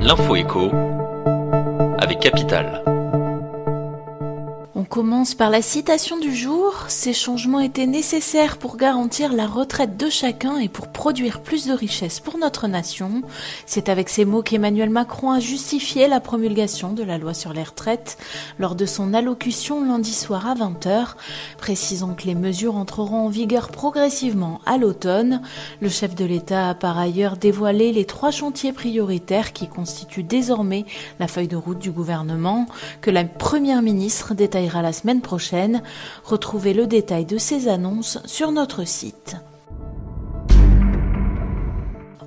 L'info écho avec Capital. On commence par la citation du jour. Ces changements étaient nécessaires pour garantir la retraite de chacun et pour produire plus de richesses pour notre nation. C'est avec ces mots qu'Emmanuel Macron a justifié la promulgation de la loi sur les retraites lors de son allocution lundi soir à 20h, précisant que les mesures entreront en vigueur progressivement à l'automne. Le chef de l'État a par ailleurs dévoilé les 3 chantiers prioritaires qui constituent désormais la feuille de route du gouvernement, que la première ministre détaillera la semaine prochaine. Retrouvez le détail de ces annonces sur notre site.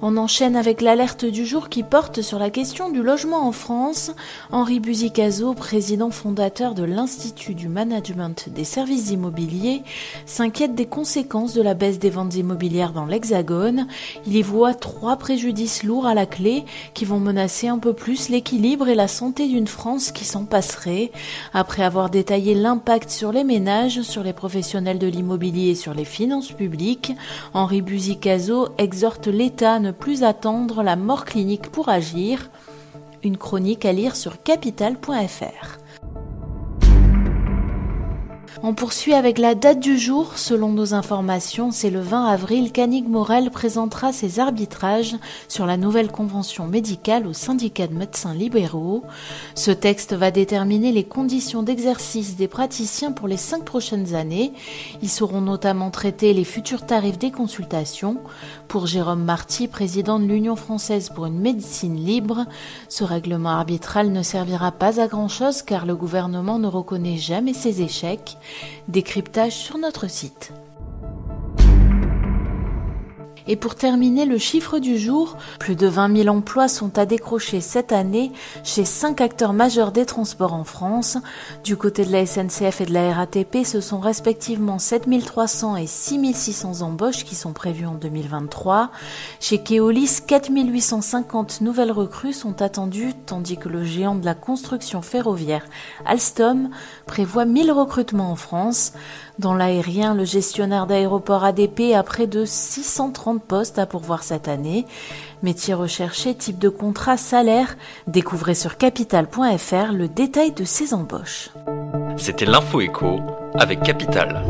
On enchaîne avec l'alerte du jour qui porte sur la question du logement en France. Henri Buzicazo, président fondateur de l'Institut du Management des Services Immobiliers, s'inquiète des conséquences de la baisse des ventes immobilières dans l'Hexagone. Il y voit 3 préjudices lourds à la clé qui vont menacer un peu plus l'équilibre et la santé d'une France qui s'en passerait. Après avoir détaillé l'impact sur les ménages, sur les professionnels de l'immobilier et sur les finances publiques, Henri Buzicazo exhorte l'État à ne plus attendre la mort clinique pour agir. Une chronique à lire sur capital.fr. On poursuit avec la date du jour. Selon nos informations, c'est le 20 avril qu'Annick Morel présentera ses arbitrages sur la nouvelle convention médicale au syndicat de médecins libéraux. Ce texte va déterminer les conditions d'exercice des praticiens pour les 5 prochaines années. Ils sauront notamment traiter les futurs tarifs des consultations. Pour Jérôme Marty, président de l'Union française pour une médecine libre, ce règlement arbitral ne servira pas à grand-chose car le gouvernement ne reconnaît jamais ses échecs. Décryptage sur notre site. Et pour terminer, le chiffre du jour, plus de 20 000 emplois sont à décrocher cette année chez 5 acteurs majeurs des transports en France. Du côté de la SNCF et de la RATP, ce sont respectivement 7 300 et 6 600 embauches qui sont prévues en 2023. Chez Keolis, 4 850 nouvelles recrues sont attendues, tandis que le géant de la construction ferroviaire Alstom prévoit 1000 recrutements en France. Dans l'aérien, le gestionnaire d'aéroport ADP a près de 630 postes à pourvoir cette année. Métiers recherchés, type de contrat, salaire. Découvrez sur capital.fr le détail de ces embauches. C'était l'info écho avec Capital.